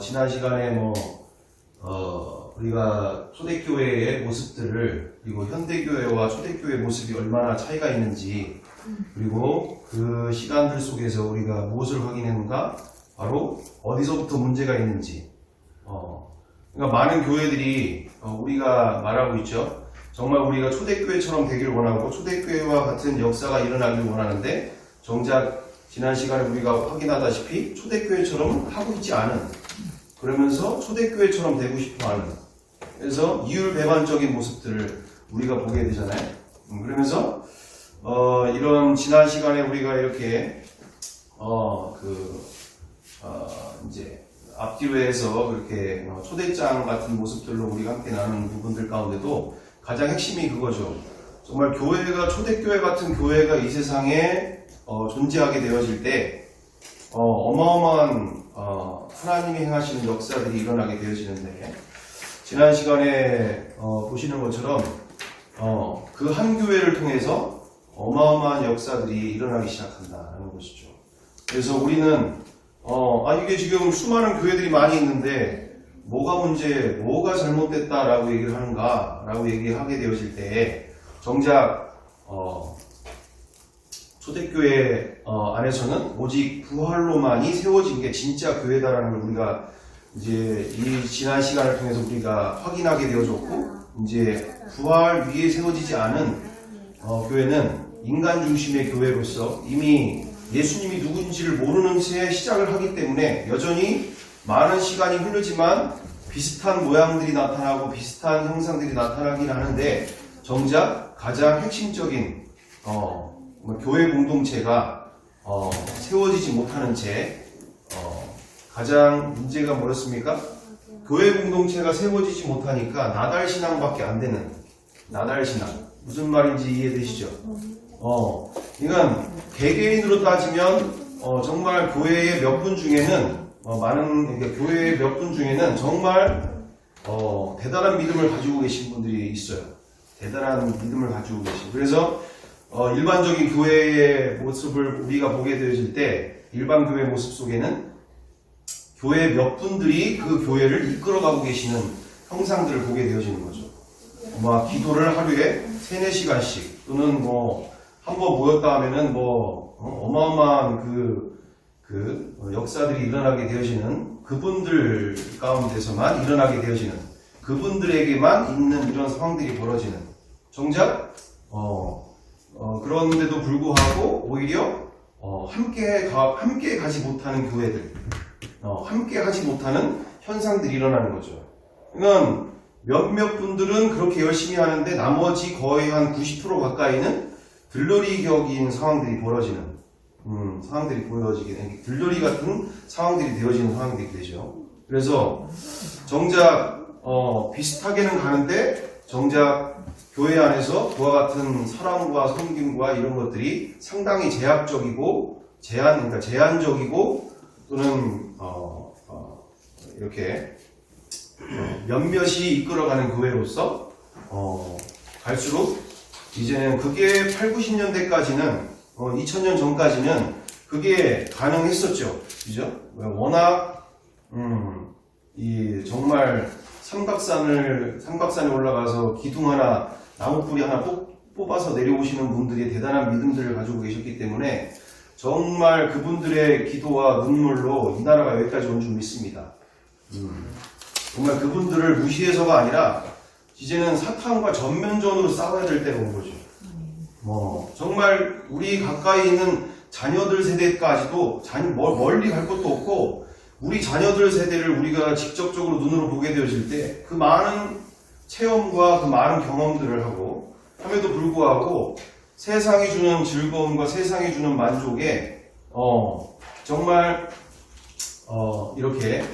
지난 시간에 우리가 초대교회의 모습들을, 그리고 현대교회와 초대교회의 모습이 얼마나 차이가 있는지, 그리고 그 시간들 속에서 우리가 무엇을 확인했는가? 바로 어디서부터 문제가 있는지. 그러니까 많은 교회들이 우리가 말하고 있죠. 정말 우리가 초대교회처럼 되길 원하고 초대교회와 같은 역사가 일어나길 원하는데, 정작 지난 시간에 우리가 확인하다시피 초대교회처럼 하고 있지 않은, 그러면서 초대교회처럼 되고 싶어하는, 그래서 이율배반적인 모습들을 우리가 보게 되잖아요. 그러면서 이런 지난 시간에 우리가 이렇게 이제 앞뒤로 해서 그렇게 초대장 같은 모습들로 우리가 함께 나누는 부분들 가운데도 가장 핵심이 그거죠. 정말 교회가, 초대교회 같은 교회가 이 세상에 존재하게 되어질 때 어마어마한 하나님이 행하시는 역사들이 일어나게 되어지는데, 지난 시간에 보시는 것처럼 그 한 교회를 통해서 어마어마한 역사들이 일어나기 시작한다는 것이죠. 그래서 우리는 이게 지금 수많은 교회들이 많이 있는데 뭐가 문제, 뭐가 잘못됐다라고 얘기를 하는가 라고 얘기하게 되어질 때, 정작 초대교회 안에서는 오직 부활로만이 세워진 게 진짜 교회다라는 걸 우리가 이제 이 지난 시간을 통해서 우리가 확인하게 되어졌고, 이제 부활 위에 세워지지 않은 교회는 인간 중심의 교회로서 이미 예수님이 누군지를 모르는 채 시작을 하기 때문에 여전히 많은 시간이 흐르지만 비슷한 모양들이 나타나고 비슷한 형상들이 나타나긴 하는데, 정작 가장 핵심적인 교회 공동체가 세워지지 못하는 채 가장 문제가 뭐였습니까? 교회 공동체가 세워지지 못하니까 나달신앙밖에 안 되는, 나달신앙. 무슨 말인지 이해되시죠? 이건 개개인으로 따지면 정말 교회의 몇 분 중에는 그러니까 교회의 몇 분 중에는 정말 대단한 믿음을 가지고 계신 분들이 있어요. 대단한 믿음을 가지고 계신. 그래서 일반적인 교회의 모습을 우리가 보게 되어질 때, 일반 교회 모습 속에는 교회 몇 분들이 그 교회를 이끌어가고 계시는 형상들을 보게 되어지는 거죠. 기도를 하루에 3-4시간씩, 또는 한번 모였다 하면은 어마어마한 그 역사들이 일어나게 되어지는, 그분들 가운데서만 일어나게 되어지는, 그분들에게만 있는 이런 상황들이 벌어지는, 정작 그런데도 불구하고 오히려 함께 가지 못하는 교회들, 함께 하지 못하는 현상들이 일어나는 거죠. 그러니까 몇몇 분들은 그렇게 열심히 하는데 나머지 거의 한 90% 가까이는 들러리 격인 상황들이 벌어지는, 들러리 같은 상황들이 되어지는 상황들이 되죠. 그래서 정작 비슷하게는 가는데, 정작 교회 안에서 그와 같은 사랑과 섬김과 이런 것들이 상당히 제약적이고 제한적이고, 또는 이렇게 몇몇이 이끌어가는 교회로서 갈수록 이제는 그게 80-90년대까지는 2000년 전까지는 그게 가능했었죠. 그죠? 워낙 정말 삼각산에 올라가서 기둥 하나, 나무뿌리 하나 뽑아서 내려오시는 분들이 대단한 믿음들을 가지고 계셨기 때문에 정말 그분들의 기도와 눈물로 이 나라가 여기까지 온 줄 믿습니다. 정말 그분들을 무시해서가 아니라 이제는 사탄과 전면전으로 싸워야 될 때가 온 거죠. 정말 우리 가까이 있는 자녀들 세대까지도 멀리 갈 것도 없고, 우리 자녀들 세대를 우리가 직접적으로 눈으로 보게 되어질 때 그 많은 체험과 그 많은 경험들을 하고, 함에도 불구하고 세상이 주는 즐거움과 세상이 주는 만족에 정말 이렇게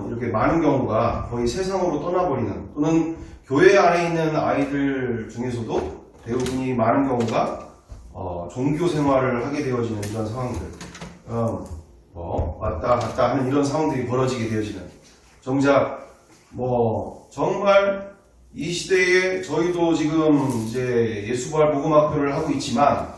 이렇게 많은 경우가 거의 세상으로 떠나버리는, 또는 교회 안에 있는 아이들 중에서도 대부분이 많은 경우가 종교 생활을 하게 되어지는 이런 상황들, 왔다 갔다 하는 이런 상황들이 벌어지게 되어지는, 정작 정말 이 시대에 저희도 지금 이제 예수부활 복음학교를 하고 있지만,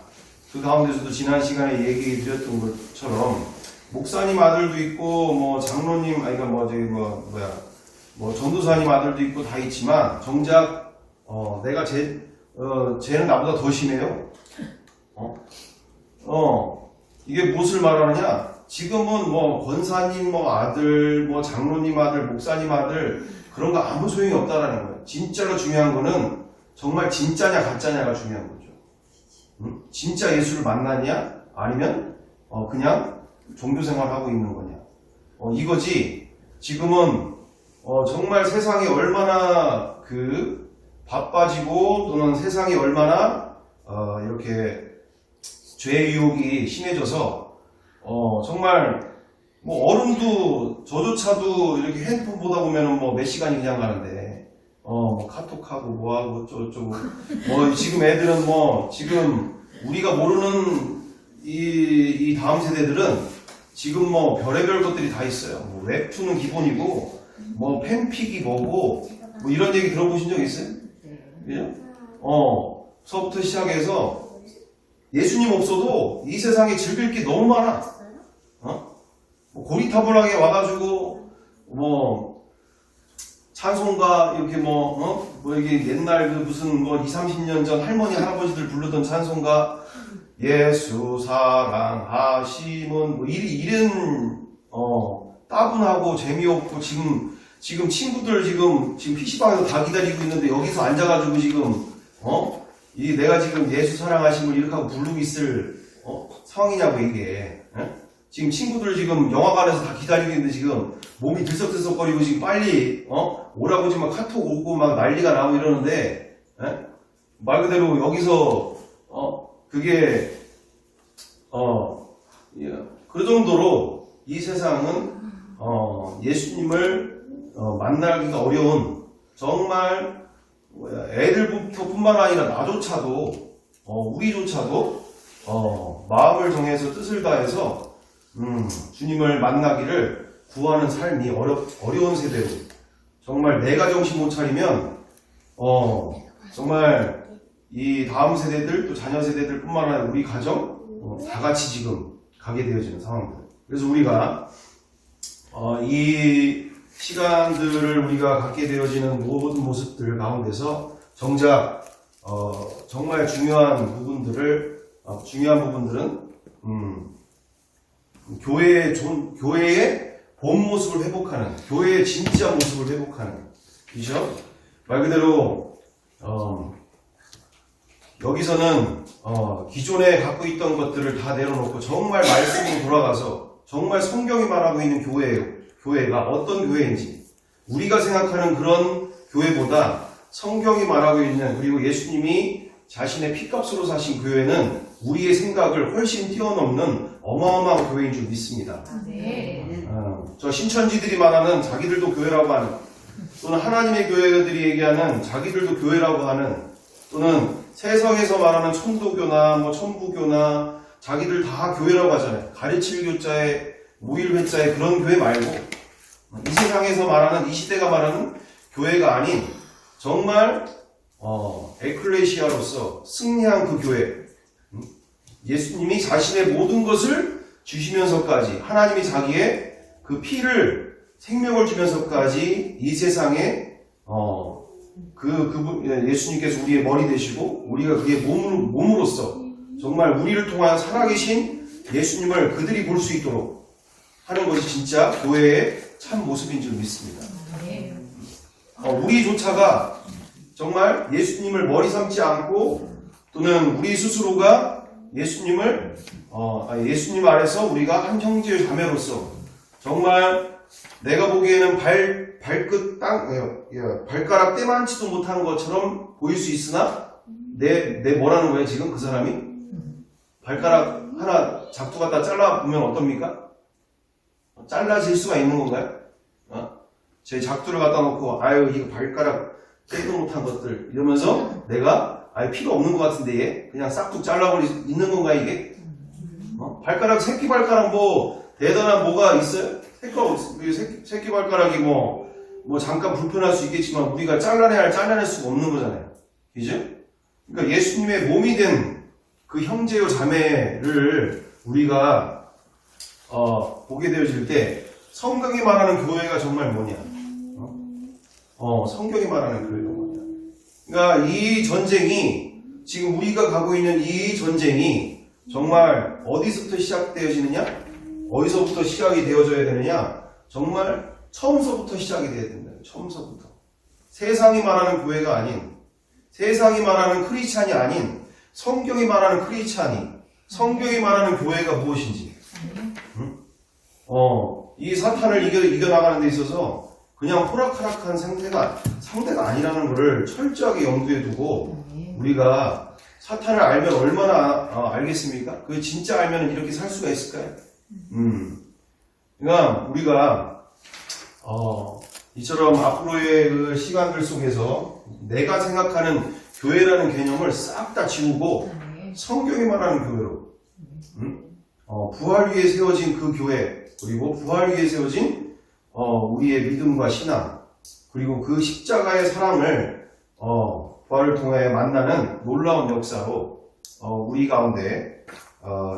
그 가운데서도 지난 시간에 얘기 드렸던 것처럼 목사님 아들도 있고, 뭐, 장로님, 아니, 그러니까 뭐, 저기, 뭐, 전도사님 아들도 있고 다 있지만, 정작, 내가 쟤는 나보다 더 심해요. 이게 무엇을 말하느냐? 지금은 뭐, 권사님 뭐 아들, 뭐, 장로님 아들, 목사님 아들, 그런 거 아무 소용이 없다라는 거예요. 진짜로 중요한 거는, 정말 진짜냐, 가짜냐가 중요한 거죠. 진짜 예수를 만나냐? 아니면, 그냥, 종교생활 하고 있는 거냐. 이거지. 지금은 정말 세상이 얼마나 바빠지고 또는 세상이 얼마나 이렇게 죄의 유혹이 심해져서 정말 뭐 어른도 저조차도 이렇게 핸드폰 보다 보면은 뭐 몇 시간이 그냥 가는데 뭐 카톡하고 뭐하고 어쩌고 뭐 지금 애들은 뭐 지금 우리가 모르는 이 다음 세대들은 지금 뭐 별의별 것들이 다 있어요. 뭐 웹툰은 기본이고, 뭐 팬픽이 뭐고, 뭐 이런 얘기 들어보신 적 있어요? 그죠? 서부터 시작해서 예수님 없어도 이 세상에 즐길 게 너무 많아. 뭐 고리타분하게 와가지고, 뭐, 찬송가, 이렇게 뭐 이게 옛날 무슨 뭐 20, 30년 전 할머니, 할아버지들 부르던 찬송가, 예수 사랑하심은 뭐 이런 따분하고 재미없고 지금 친구들 지금 PC방에서 다 기다리고 있는데 여기서 앉아가지고 지금 이 내가 지금 예수 사랑하심을 이렇게 하고 부르고 있을 상황이냐고 이게 지금 친구들 지금 영화관에서 다 기다리고 있는데 지금 몸이 들썩들썩거리고 지금 빨리 오라고 지금 막 카톡 오고 막 난리가 나고 이러는데 말 그대로 여기서 그게 그 정도로 이 세상은 예수님을 만나기가 어려운 정말 애들부터뿐만 아니라 나조차도 우리조차도 마음을 정해서 뜻을 다해서 주님을 만나기를 구하는 삶이 어려운 세대로 정말 내가 정신 못 차리면 정말 이 다음 세대들 또 자녀 세대들 뿐만 아니라 우리 가정 다 같이 지금 가게 되어지는 상황들. 그래서 우리가 이 시간들을 우리가 갖게 되어지는 모든 모습들 가운데서 정작 정말 중요한 부분들은 교회의 본 모습을 회복하는, 교회의 진짜 모습을 회복하는, 그죠? 말 그대로 여기서는 기존에 갖고 있던 것들을 다 내려놓고 정말 말씀으로 돌아가서 정말 성경이 말하고 있는 교회가 어떤 교회인지 우리가 생각하는 그런 교회보다 성경이 말하고 있는 그리고 예수님이 자신의 피값으로 사신 교회는 우리의 생각을 훨씬 뛰어넘는 어마어마한 교회인 줄 믿습니다. 네. 저 신천지들이 말하는 자기들도 교회라고 하는 또는 하나님의 교회들이 얘기하는 자기들도 교회라고 하는 또는 세상에서 말하는 천도교나 뭐 천부교나 자기들 다 교회라고 하잖아요. 가르칠 교자의 무일회자의 그런 교회 말고 이 세상에서 말하는 이 시대가 말하는 교회가 아닌 정말 에클레시아로서 승리한 그 교회 예수님이 자신의 모든 것을 주시면서까지 하나님이 자기의 그 피를 생명을 주면서까지 이 세상에 예수님께서 우리의 머리 되시고 우리가 그의 몸으로서 정말 우리를 통하여 살아계신 예수님을 그들이 볼 수 있도록 하는 것이 진짜 교회의 참 모습인 줄 믿습니다. 우리조차가 정말 예수님을 머리 삼지 않고 또는 우리 스스로가 예수님 아래서 우리가 한 형제 자매로서 정말 내가 보기에는 발가락 때만치도 못한 것처럼 보일 수 있으나 내 뭐라는 거예요 지금 그 사람이? 발가락 하나 작두 갖다 잘라보면 어떻습니까? 잘라질 수가 있는 건가요? 제 작두를 갖다 놓고 이거 발가락 떼도 못한 것들 이러면서 내가 필요 없는 것 같은데 얘 그냥 싹둑 잘라버릴 수 있는 건가 이게? 발가락 새끼 발가락 뭐 대단한 뭐가 있어요? 새끼 발가락이 뭐 잠깐 불편할 수 있겠지만 우리가 잘라낼 수가 없는 거잖아요. 그죠? 그러니까 예수님의 몸이 된 그 형제요 자매를 우리가 보게 되어질 때 성경이 말하는 교회가 정말 뭐냐? 성경이 말하는 교회가 뭐냐? 그러니까 이 전쟁이 지금 우리가 가고 있는 이 전쟁이 정말 어디서부터 시작되어지느냐? 어디서부터 시작이 되어져야 되느냐? 정말 처음서부터 시작이 되어야 된다. 처음서부터. 세상이 말하는 교회가 아닌, 세상이 말하는 크리스찬이 아닌 성경이 말하는 크리스찬이, 성경이 말하는 교회가 무엇인지. 이 사탄을 이겨나가는 데 있어서 그냥 호락호락한 상대가 아니라는 것을 철저하게 염두에 두고 우리가 사탄을 알면 얼마나 알겠습니까? 그 진짜 알면 이렇게 살 수가 있을까요? 그러니까 우리가 이처럼 앞으로의 그 시간들 속에서 내가 생각하는 교회라는 개념을 싹 다 지우고 성경이 말하는 교회로 부활 위에 세워진 그 교회, 그리고 부활 위에 세워진 우리의 믿음과 신앙, 그리고 그 십자가의 사랑을 부활을 통해 만나는 놀라운 역사로 우리 가운데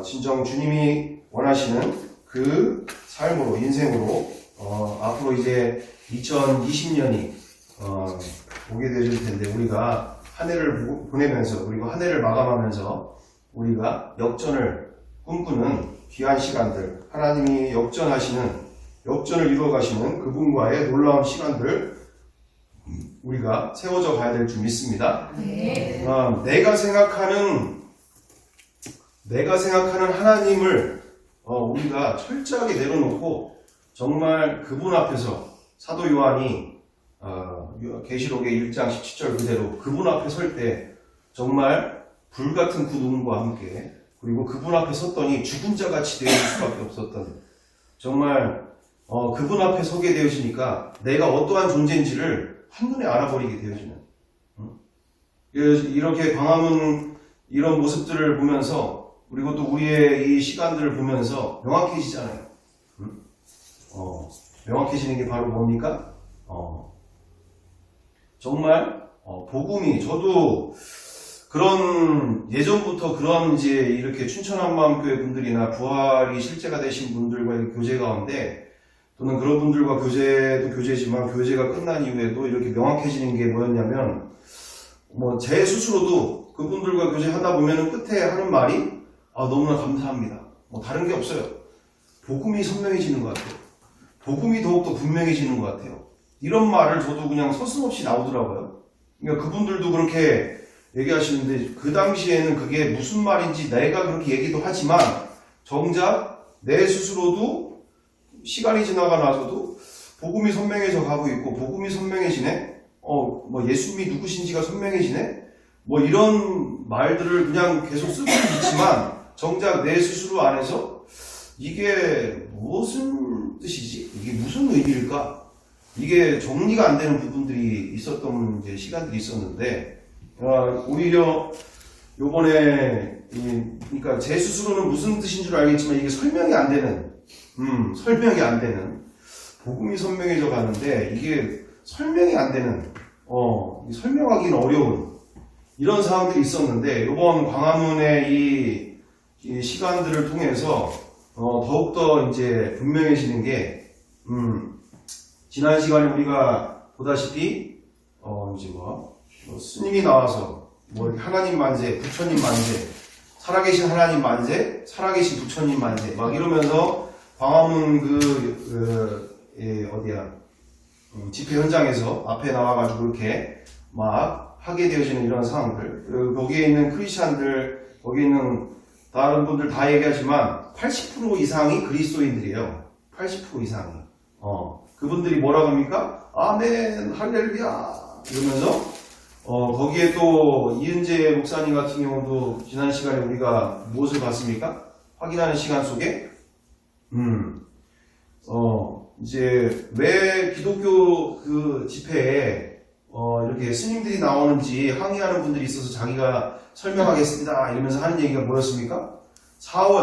진정 주님이 원하시는 그 삶으로, 인생으로 앞으로 이제 2020년이 오게 되실 텐데, 우리가 한 해를 보내면서, 그리고 한 해를 마감하면서 우리가 역전을 꿈꾸는 귀한 시간들, 하나님이 역전을 이루어가시는 그분과의 놀라운 시간들 우리가 세워져 가야 될 줄 믿습니다. 네. 내가 생각하는 하나님을 우리가 철저하게 내려놓고 정말 그분 앞에서 사도 요한이 계시록의 1장 17절 그대로 그분 앞에 설 때 정말 불같은 그 눈과 함께, 그리고 그분 앞에 섰더니 죽은 자같이 되어질 수밖에 없었던, 정말 그분 앞에 서게 되어지니까 내가 어떠한 존재인지를 한눈에 알아버리게 되어지는, 이렇게 광화문 이런 모습들을 보면서, 그리고 또 우리의 이 시간들을 보면서 명확해지잖아요. 명확해지는 게 바로 뭡니까? 정말 복음이, 저도 그런 예전부터 그런 이제 이렇게 춘천한마음교회 분들이나 부활이 실제가 되신 분들과의 교제 가운데, 또는 그런 분들과 교제도 교제지만 교제가 끝난 이후에도 이렇게 명확해지는 게 뭐였냐면, 제 스스로도 그분들과 교제하다 보면은 끝에 하는 말이 너무나 감사합니다. 다른 게 없어요. 복음이 선명해지는 것 같아요. 복음이 더욱더 분명해지는 것 같아요. 이런 말을 저도 그냥 서슴없이 나오더라고요. 그러니까 그분들도 그렇게 얘기하시는데, 그 당시에는 그게 무슨 말인지 내가 그렇게 얘기도 하지만 정작 내 스스로도 시간이 지나가 나서도 복음이 선명해져 가고 있고, 복음이 선명해지네? 예수님이 누구신지가 선명해지네? 이런 말들을 그냥 계속 쓰고 있지만 정작 내 스스로 안에서 이게 무슨 뜻이지? 이게 무슨 의미일까? 이게 정리가 안 되는 부분들이 있었던 이제 시간들이 있었는데, 오히려 요번에, 그러니까 제 스스로는 무슨 뜻인 줄 알겠지만 이게 설명이 안 되는, 복음이 선명해져 가는데 이게 설명이 안 되는, 설명하기는 어려운 이런 상황들이 있었는데, 요번 광화문의 이 시간들을 통해서 더욱더 이제 분명해지는 게, 지난 시간에 우리가 보다시피 이제 스님이 나와서 이렇게 하나님 만세, 부처님 만세, 살아계신 하나님 만세, 살아계신 부처님 만세 막 이러면서 광화문 집회 현장에서 앞에 나와가지고 이렇게 막 하게 되어지는 이런 상황들, 거기에 있는 크리스찬들, 거기에 있는 다른 분들 다 얘기하지만 80% 이상이 그리스도인들이에요. 80% 이상이. 그분들이 뭐라고 합니까? 아멘, 할렐루야 이러면서 거기에 또 이은재 목사님 같은 경우도 지난 시간에 우리가 무엇을 봤습니까? 확인하는 시간 속에 이제 왜 기독교 그 집회에 이렇게 스님들이 나오는지 항의하는 분들이 있어서 자기가 설명하겠습니다 이러면서 하는 얘기가 뭐였습니까?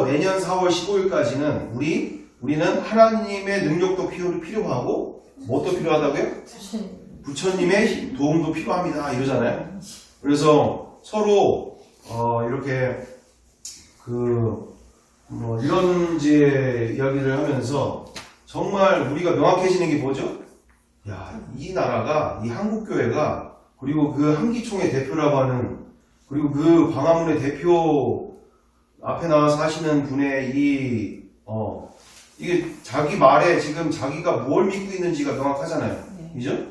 내년 4월 15일까지는 우리는 하나님의 능력도 필요하고 무엇도 필요하다고요? 부처님의 도움도 필요합니다 이러잖아요. 그래서 서로 이렇게 뭐 이런 이제 이야기를 하면서 정말 우리가 명확해지는 게 뭐죠? 야, 이 나라가, 이 한국교회가, 그리고 그 한기총의 대표라고 하는, 그리고 그 광화문의 대표 앞에 나와서 하시는 분의 이게 자기 말에 지금 자기가 뭘 믿고 있는지가 명확하잖아요. 그죠?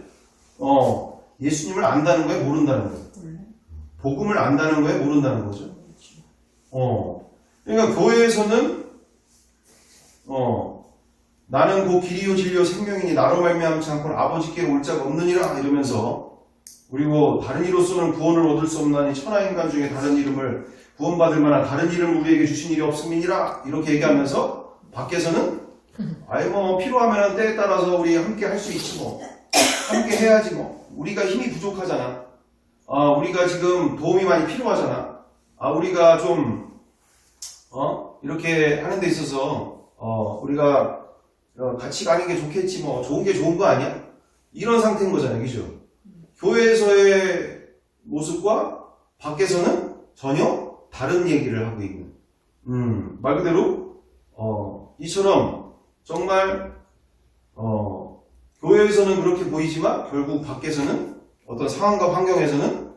예수님을 안다는 거에 모른다는 거예요. 복음을 안다는 거에 모른다는 거죠. 그러니까 교회에서는, 나는 그 길이요 진리요 생명이니 나로 말미암지 않고는 아버지께로 올 자가 없느니라 이러면서, 그리고 다른 이로서는 구원을 얻을 수 없나니 천하인간 중에 다른 이름을 구원받을 만한 다른 이름을 우리에게 주신 일이 없음이니라 이렇게 얘기하면서, 밖에서는 아이 뭐 필요하면 때에 따라서 우리 함께 할 수 있지 뭐, 함께 해야지 뭐, 우리가 힘이 부족하잖아, 우리가 지금 도움이 많이 필요하잖아, 우리가 좀 이렇게 하는 데 있어서 우리가 같이 가는 게 좋겠지 뭐, 좋은 게 좋은 거 아니야? 이런 상태인 거잖아요. 그죠? 교회에서의 모습과 밖에서는 전혀 다른 얘기를 하고 있는, 말 그대로 이처럼 정말 교회에서는 그렇게 보이지만 결국 밖에서는 어떤 상황과 환경에서는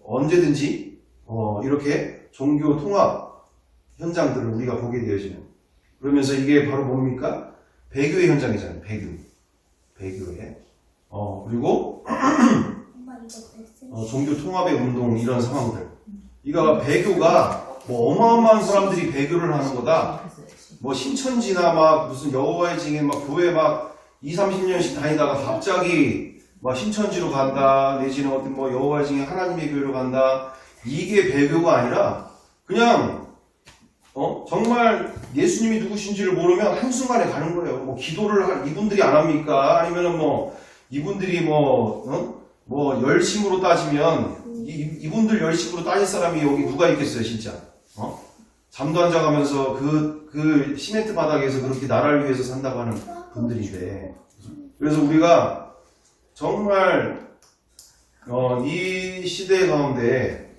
언제든지 이렇게 종교 통합 현장들을 우리가 보게 되어지는, 그러면서 이게 바로 뭡니까? 배교의 현장이잖아요. 배교의. 그리고 종교 통합의 운동, 이런 상황들. 이거 배교가 뭐 어마어마한 사람들이 배교를 하는 거다. 뭐 신천지나 막 무슨 여호와의 증인 막 교회 막 20-30년씩 다니다가 갑자기 막 신천지로 간다, 내지는 어떤 뭐 여호와의 증인 하나님의 교회로 간다. 이게 배교가 아니라 그냥 정말 예수님이 누구신지를 모르면 한순간에 가는 거예요. 뭐 기도를 이분들이 안 합니까? 아니면은 뭐 이분들이 뭐 열심으로 따지면 이분들 열심으로 따질 사람이 여기 누가 있겠어요, 진짜? 잠도 안 자가면서 그 시멘트 바닥에서 그렇게 나라를 위해서 산다고 하는 분들인데, 그래서 우리가 정말 이 시대 가운데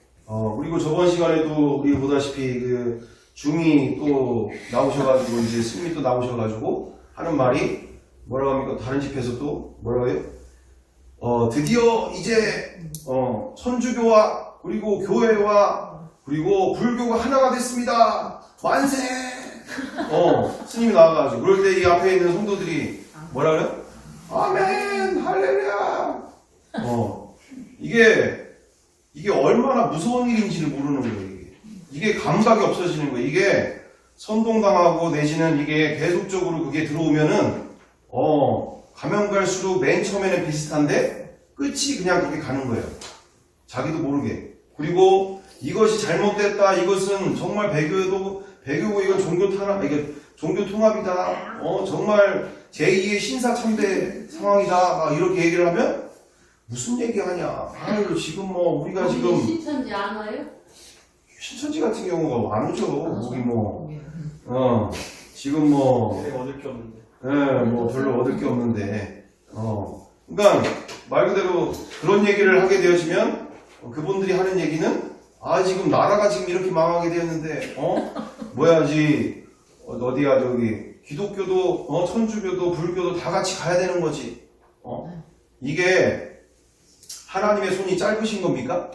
그리고 저번 시간에도 우리 보다시피 그 중이 또 나오셔가지고 이제 승리 또 나오셔가지고 하는 말이 뭐라고 합니까? 다른 집에서 또 뭐라고 해요? 드디어 이제 천주교와 그리고 교회와 그리고 불교가 하나가 됐습니다. 만세! 스님이 나와가지고 그럴 때 이 앞에 있는 성도들이 뭐라 그래요? 아멘! 할렐루야! 이게 얼마나 무서운 일인지를 모르는 거예요. 이게 감각이 없어지는 거예요. 이게 선동당하고 내지는 이게 계속적으로 그게 들어오면은 가면 갈수록 맨 처음에는 비슷한데 끝이 그냥 그렇게 가는 거예요. 자기도 모르게. 그리고 이것이 잘못됐다. 이것은 정말 배교고 이건 종교 통합이다. 정말 제2의 신사참배 상황이다. 막 이렇게 얘기를 하면 무슨 얘기하냐. 아유 지금 뭐 우리가 지금 신천지 안 와요? 신천지 같은 경우가 안 오죠. 거기 뭐 지금 뭐 얻을 게 없는데. 뭐 별로 얻을 게 없는데 그러니까 말 그대로 그런 얘기를 하게 되어지면 그분들이 하는 얘기는 지금 나라가 지금 이렇게 망하게 되었는데 뭐야지 어디야 저기 기독교도 천주교도 불교도 다 같이 가야 되는 거지. 이게 하나님의 손이 짧으신 겁니까?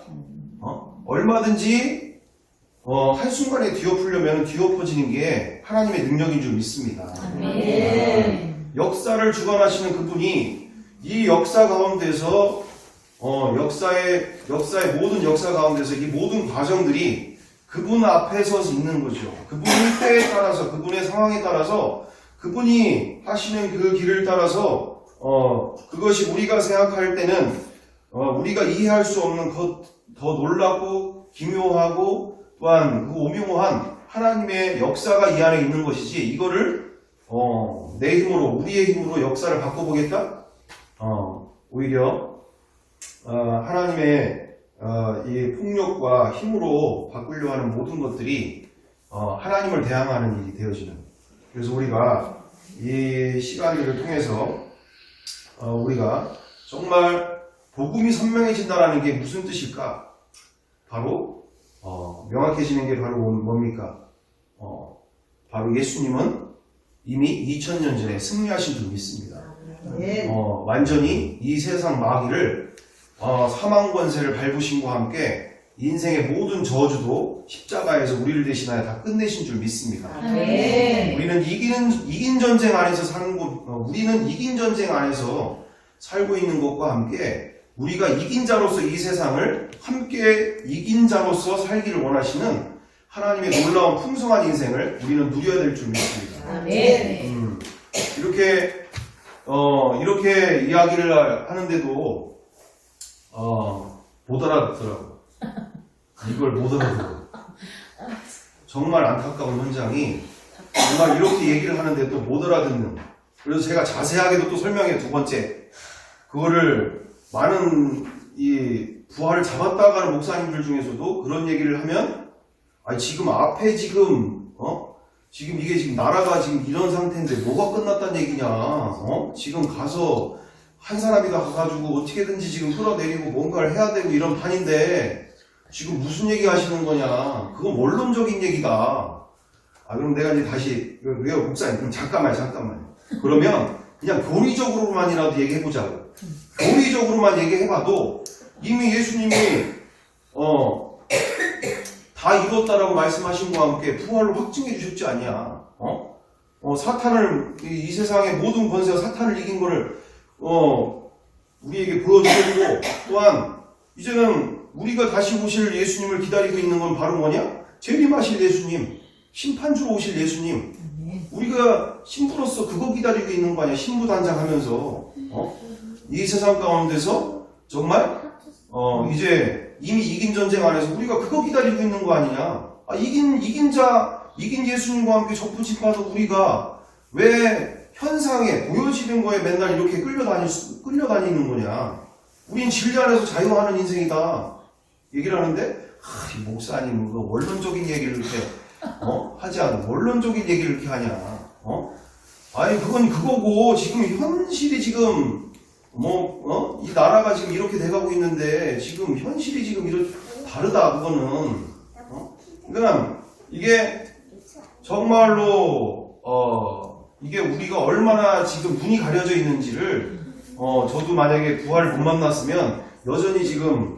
얼마든지 한순간에 뒤엎으려면 뒤엎어지는 게 하나님의 능력인 줄 믿습니다. 역사를 주관하시는 그분이 이 역사 가운데서 역사의 모든 역사 가운데서 이 모든 과정들이 그분 앞에서 있는 거죠. 그분의 때에 따라서 그분의 상황에 따라서 그분이 하시는 그 길을 따라서 그것이 우리가 생각할 때는 우리가 이해할 수 없는 더 놀랍고 기묘하고 또한 그 오묘한 하나님의 역사가 이 안에 있는 것이지, 이거를 내 힘으로 우리의 힘으로 역사를 바꿔보겠다? 오히려 하나님의 이 폭력과 힘으로 바꾸려 하는 모든 것들이 하나님을 대항하는 일이 되어지는. 그래서 우리가 이 시간들을 통해서 우리가 정말 복음이 선명해진다는 게 무슨 뜻일까? 바로 명확해지는 게 바로 뭡니까? 바로 예수님은 이미 2000년 전에 승리하신 줄 믿습니다. 완전히 이 세상 마귀를 사망 권세를 밟으심과 함께 인생의 모든 저주도 십자가에서 우리를 대신하여 다 끝내신 줄 믿습니다. 우리는 이긴 전쟁 안에서 사는 우리는 이긴 전쟁 안에서 살고 있는 것과 함께 우리가 이긴 자로서 이 세상을 함께 이긴 자로서 살기를 원하시는 하나님의 놀라운 풍성한 인생을 우리는 누려야 될 줄 믿습니다. 이렇게 이야기를 하는데도 못 알아듣더라고. 이걸 못 알아듣고 정말 안타까운 현장이 정말 이렇게 얘기를 하는데도 못 알아듣는. 그래서 제가 자세하게도 또 설명해 두 번째 그거를 많은 이 부활을 잡았다가는 목사님들 중에서도 그런 얘기를 하면 지금 앞에 지금 이게 지금 나라가 지금 이런 상태인데 뭐가 끝났다는 얘기냐? 지금 가서 한 사람이 다 가가지고 어떻게든지 지금 끌어내리고 뭔가를 해야 되고 이런 판인데 지금 무슨 얘기 하시는 거냐? 그건 원론적인 얘기다. 그럼 내가 이제 다시 왜요 목사님? 그럼 잠깐만. 그러면 그냥 교리적으로만이라도 얘기해보자고. 교리적으로만 얘기해봐도 이미 예수님이 다 이뤘다라고 말씀하신 것과 함께 부활로 확증해 주셨지 않냐? 사탄을 이 세상의 모든 권세와 사탄을 이긴 거를 우리에게 보여주고 또한 이제는 우리가 다시 오실 예수님을 기다리고 있는 건 바로 뭐냐? 재림하실 예수님, 심판주로 오실 예수님. 우리가 신부로서 그거 기다리고 있는 거 아니야? 신부단장하면서 이 세상 가운데서 정말 이제 이미 이긴 전쟁 안에서 우리가 그거 기다리고 있는 거 아니냐? 이긴 예수님과 함께 접붙임받은 우리가 왜 현상에 보여지는 거에 맨날 이렇게 끌려다니는 거냐? 우린 진리 안에서 자유하는 인생이다. 얘기를 하는데 이 목사님 그 원론적인 얘기를 이렇게 하지 않아. 원론적인 얘기를 이렇게 하냐? 그건 그거고 지금 현실이 지금 이 나라가 지금 이렇게 돼가고 있는데 지금 현실이 지금 이렇게 다르다. 그거는 그러니까 이게 정말로 이게 우리가 얼마나 지금 눈이 가려져 있는지를 저도 만약에 부활을 못 만났으면 여전히 지금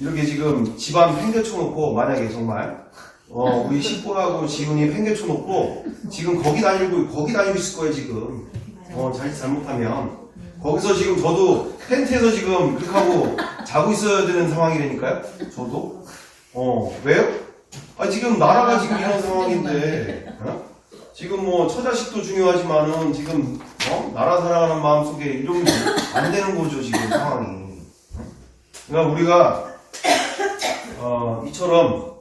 이렇게 지금 집안 팽개쳐놓고 만약에 정말 우리 식구하고 지훈이 팽개쳐놓고 지금 거기 다니고 있을 거예요 지금 잘못하면 거기서 지금 저도 텐트에서 지금 그렇게 하고 자고 있어야 되는 상황이라니까요. 저도 왜요? 지금 나라가 지금 이런 상황인데 지금 처자식도 중요하지만은 지금 나라 사랑하는 마음속에 이러면 안 되는 거죠 지금 상황이. 그러니까 우리가 이처럼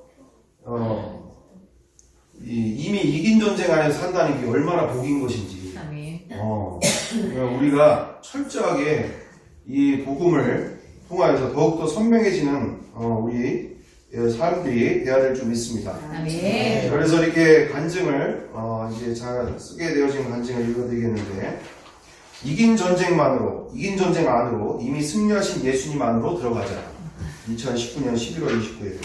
이미 이긴 전쟁 안에서 산다는 게 얼마나 복인 것인지. 그러니까 우리가 철저하게 이 복음을 통하여서 더욱더 선명해지는 우리 사람들이 되어야 될 줄 믿습니다. 그래서 이렇게 간증을 이제 잘 쓰게 되어진 간증을 읽어드리겠는데 이긴 전쟁 안으로 이미 승리하신 예수님 안으로 들어가자. 2019년 11월 29일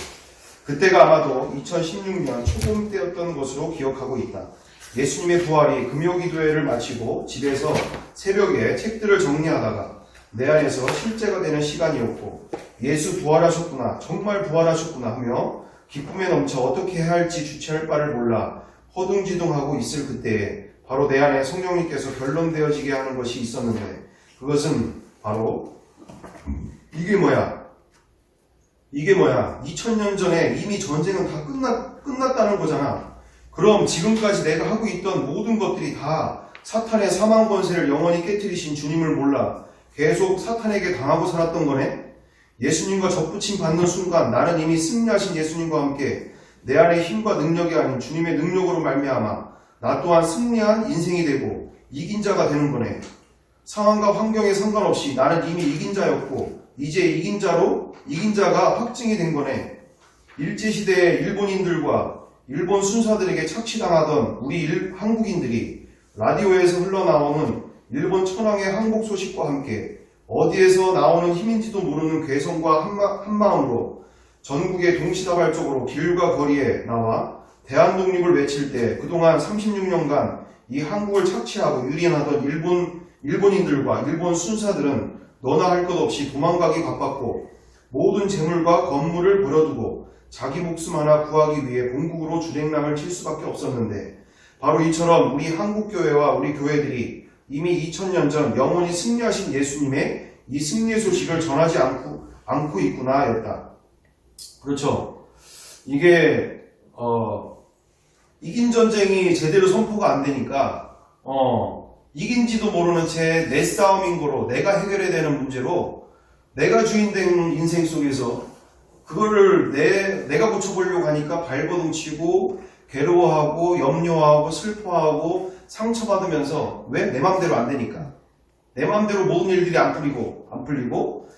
그때가 아마도 2016년 초봄 때였던 것으로 기억하고 있다. 예수님의 부활이 금요기도회를 마치고 집에서 새벽에 책들을 정리하다가 내 안에서 실제가 되는 시간이었고 예수 부활하셨구나, 정말 부활하셨구나 하며 기쁨에 넘쳐 어떻게 해야 할지 주체할 바를 몰라 허둥지둥하고 있을 그때에 바로 내 안에 성령님께서 결론되어지게 하는 것이 있었는데 그것은 바로 이게 뭐야? 2000년 전에 이미 전쟁은 다 끝났다는 거잖아. 그럼 지금까지 내가 하고 있던 모든 것들이 다 사탄의 사망 권세를 영원히 깨뜨리신 주님을 몰라 계속 사탄에게 당하고 살았던 거네? 예수님과 접붙임 받는 순간 나는 이미 승리하신 예수님과 함께 내 안에 힘과 능력이 아닌 주님의 능력으로 말미암아 나 또한 승리한 인생이 되고 이긴 자가 되는 거네. 상황과 환경에 상관없이 나는 이미 이긴 자였고 이제 이긴 자가 확증이 된 거네. 일제시대의 일본인들과 일본 순사들에게 착취당하던 우리 한국인들이 라디오에서 흘러나오는 일본 천황의 항복 소식과 함께 어디에서 나오는 힘인지도 모르는 괴성과 한마음으로 전국에 동시다발적으로 길과 거리에 나와 대한독립을 외칠 때 그동안 36년간 이 한국을 착취하고 유린하던 일본인들과 일본 순사들은 너나 할 것 없이 도망가기 바빴고 모든 재물과 건물을 버려두고 자기 목숨 하나 구하기 위해 본국으로 주랭랑을 칠 수밖에 없었는데 바로 이처럼 우리 한국교회와 우리 교회들이 이미 2000년 전 영원히 승리하신 예수님의 이 승리의 소식을 전하지 않고 있구나 였다. 그렇죠. 이게 이긴 전쟁이 제대로 선포가 안 되니까 이긴지도 모르는 채 내 싸움인 거로 내가 해결해야 되는 문제로 내가 주인된 인생 속에서 그거를 내가 고쳐보려고 하니까 발버둥 치고 괴로워하고 염려하고 슬퍼하고 상처받으면서 왜? 내 맘대로 안 되니까. 내 맘대로 모든 일들이 안 풀리고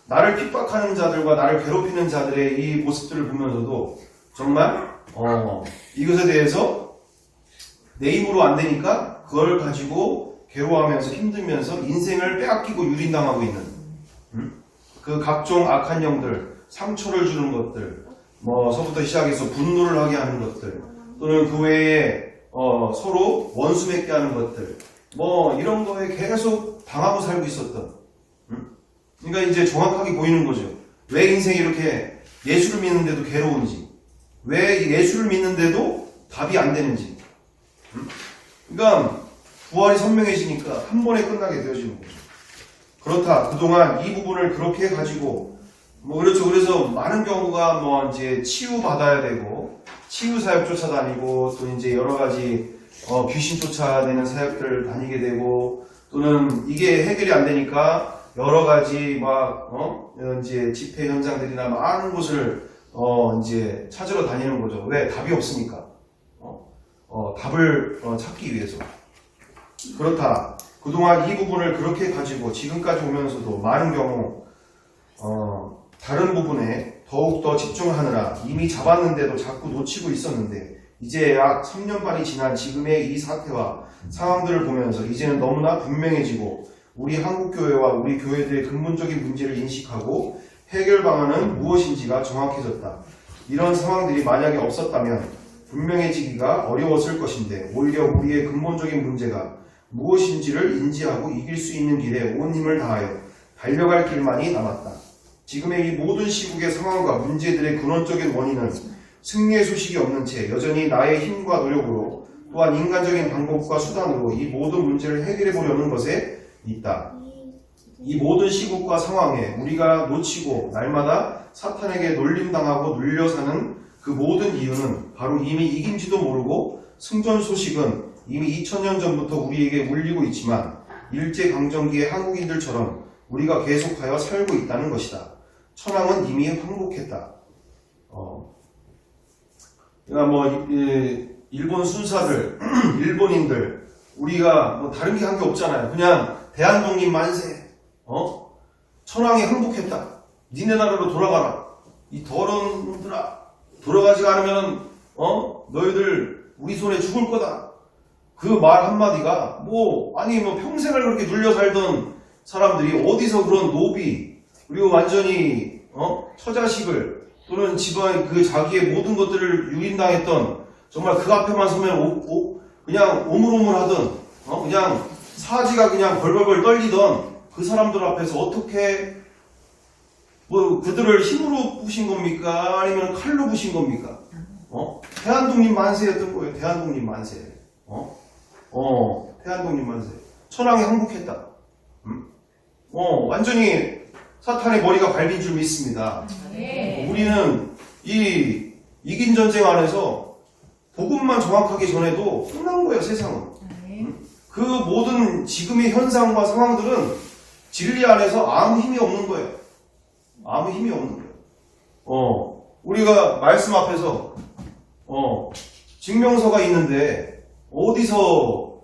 나를 핍박하는 자들과 나를 괴롭히는 자들의 이 모습들을 보면서도 정말 이것에 대해서 내 힘으로 안 되니까 그걸 가지고 괴로워하면서 힘들면서 인생을 빼앗기고 유린당하고 있는 그 각종 악한 영들, 상처를 주는 것들, 서부터 시작해서 분노를 하게 하는 것들, 또는 그 외에 서로 원수 맺게 하는 것들, 이런 거에 계속 당하고 살고 있었던. 그러니까 이제 정확하게 보이는 거죠. 왜 인생이 이렇게 예수를 믿는데도 괴로운지, 왜 예수를 믿는데도 답이 안 되는지. 그러니까 부활이 선명해지니까 한 번에 끝나게 되어지는 거죠. 그렇다. 그동안 이 부분을 그렇게 가지고 그렇죠. 그래서 많은 경우가 이제 치유받아야 되고 치유 사역 쫓아다니고 또 이제 여러 가지 귀신 쫓아내는 사역들 다니게 되고 또는 이게 해결이 안 되니까 여러 가지 이제 집회 현장들이나 많은 곳을 이제 찾으러 다니는 거죠. 왜? 답이 없으니까. 답을 찾기 위해서. 그렇다. 그동안 이 부분을 그렇게 가지고 지금까지 오면서도 많은 경우 다른 부분에 더욱더 집중하느라 이미 잡았는데도 자꾸 놓치고 있었는데 이제 약 3년 반이 지난 지금의 이 사태와 상황들을 보면서 이제는 너무나 분명해지고 우리 한국교회와 우리 교회들의 근본적인 문제를 인식하고 해결 방안은 무엇인지가 정확해졌다. 이런 상황들이 만약에 없었다면 분명해지기가 어려웠을 것인데 오히려 우리의 근본적인 문제가 무엇인지를 인지하고 이길 수 있는 길에 온 힘을 다하여 달려갈 길만이 남았다. 지금의 이 모든 시국의 상황과 문제들의 근원적인 원인은 승리의 소식이 없는 채 여전히 나의 힘과 노력으로 또한 인간적인 방법과 수단으로 이 모든 문제를 해결해 보려는 것에 있다. 이 모든 시국과 상황에 우리가 놓치고 날마다 사탄에게 놀림당하고 눌려 사는 그 모든 이유는 바로 이미 이긴지도 모르고 승전 소식은 이미 2000년 전부터 우리에게 울리고 있지만 일제강점기의 한국인들처럼 우리가 계속하여 살고 있다는 것이다. 천황은 이미 항복했다. 그러니까 일본 순사들, 일본인들, 우리가 다른 게 한 게 없잖아요. 그냥 대한독립 만세. 천황이 항복했다. 니네 나라로 돌아가라. 이 더러운 놈들아. 돌아가지가 않으면 너희들 우리 손에 죽을 거다. 그 말 한마디가 평생을 그렇게 눌려 살던 사람들이 어디서 그런 노비 그리고 완전히 처자식을 또는 집안 그 자기의 모든 것들을 유린당했던 정말 그 앞에만 서면 그냥 오물오물하던 그냥 사지가 그냥 벌벌벌 떨리던 그 사람들 앞에서 어떻게 그들을 힘으로 부신 겁니까? 아니면 칼로 부신 겁니까? 대한독립 만세였던 거예요. 대한독립 만세. 대한독립 만세. 천황이 항복했다. 완전히 사탄의 머리가 갈린 줄 믿습니다. 우리는 이긴 전쟁 안에서 복음만 정확하게 전해도 끝난 거예요, 세상은. 그 모든 지금의 현상과 상황들은 진리 안에서 아무 힘이 없는 거예요. 아무 힘이 없는 거예요. 우리가 말씀 앞에서 증명서가 있는데 어디서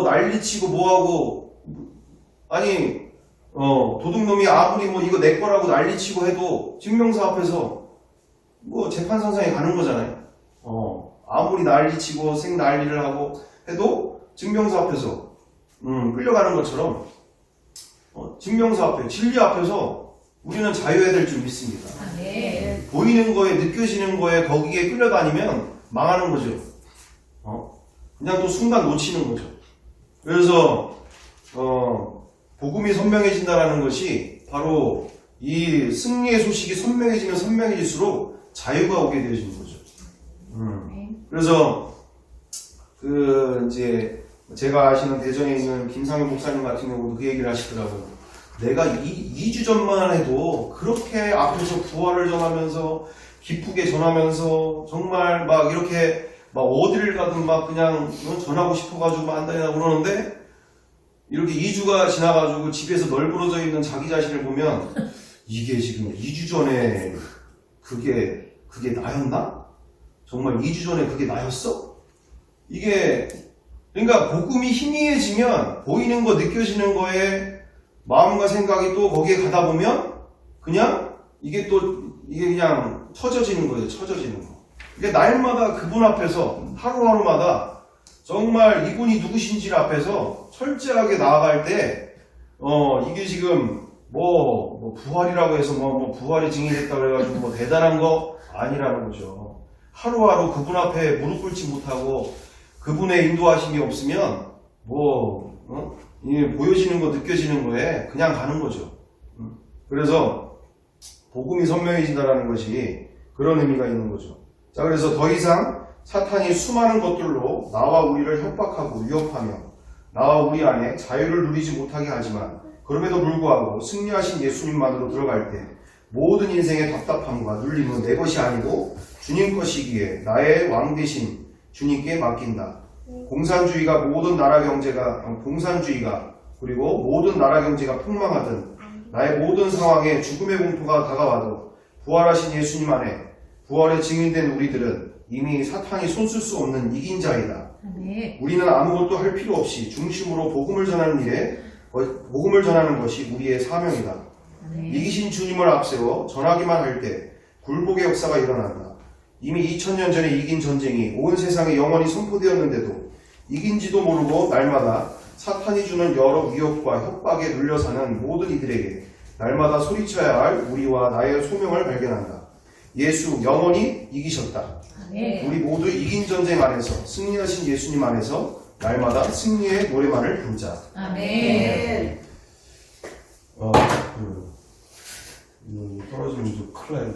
난리치고 뭐하고 도둑놈이 아무리 이거 내 거라고 난리치고 해도 증명서 앞에서 재판선상에 가는 거잖아요. 아무리 난리치고 생난리를 하고 해도 증명서 앞에서 끌려가는 것처럼 증명서 앞에 진리 앞에서 우리는 자유해야 될 줄 믿습니다. 보이는 거에 느껴지는 거에 거기에 끌려다니면 망하는 거죠. 그냥 또 순간 놓치는 거죠. 그래서 복음이 선명해진다라는 것이 바로 이 승리의 소식이 선명해지면 선명해질수록 자유가 오게 되어지는 거죠. 그래서 이제 제가 아시는 대전에 있는 김상현 목사님 같은 경우도 그 얘기를 하시더라고요. 내가 2주 전만 해도 그렇게 앞에서 부활을 전하면서 기쁘게 전하면서 정말 막 이렇게 막 어디를 가든 막 그냥 전하고 싶어가지고 막 한다고 그러는데 이렇게 2주가 지나가지고 집에서 널브러져 있는 자기 자신을 보면 이게 지금 2주 전에 그게 나였나? 정말 2주 전에 그게 나였어? 이게 그러니까 복음이 희미해지면 보이는 거 느껴지는 거에 마음과 생각이 또 거기에 가다 보면 그냥 이게 그냥 처져지는 거예요. 처져지는 거. 이게 날마다 그분 앞에서 하루하루마다 정말 이분이 누구신지 앞에서 철저하게 나아갈 때 이게 지금 부활이라고 해서 부활이 증인했다 그래가지고 뭐 대단한 거 아니라는 거죠. 하루하루 그분 앞에 무릎 꿇지 못하고 그분의 인도하심이 없으면 보여지는 거 느껴지는 거에 그냥 가는 거죠. 그래서 복음이 선명해진다는 것이 그런 의미가 있는 거죠. 자, 그래서 더 이상 사탄이 수많은 것들로 나와 우리를 협박하고 위협하며 나와 우리 안에 자유를 누리지 못하게 하지만 그럼에도 불구하고 승리하신 예수님만으로 들어갈 때 모든 인생의 답답함과 눌림은 내 것이 아니고 주님 것이기에 나의 왕 되신 주님께 맡긴다. 공산주의가 그리고 모든 나라 경제가 폭망하든 나의 모든 상황에 죽음의 공포가 다가와도 부활하신 예수님 안에 부활에 증인된 우리들은 이미 사탄이 손쓸 수 없는 이긴 자이다. 우리는 아무것도 할 필요 없이 중심으로 복음을 전하는 것이 우리의 사명이다. 이기신 주님을 앞세워 전하기만 할 때 굴복의 역사가 일어난다. 이미 2000년 전에 이긴 전쟁이 온 세상에 영원히 선포되었는데도 이긴지도 모르고 날마다 사탄이 주는 여러 위협과 협박에 눌려 사는 모든 이들에게 날마다 소리쳐야 할 우리와 나의 소명을 발견한다. 예수 영원히 이기셨다. 우리 모두 이긴 전쟁 안에서 승리하신 예수님 안에서 날마다 승리의 노래만을 부르자. 아멘. 떨어지면 좀 큰일 나요.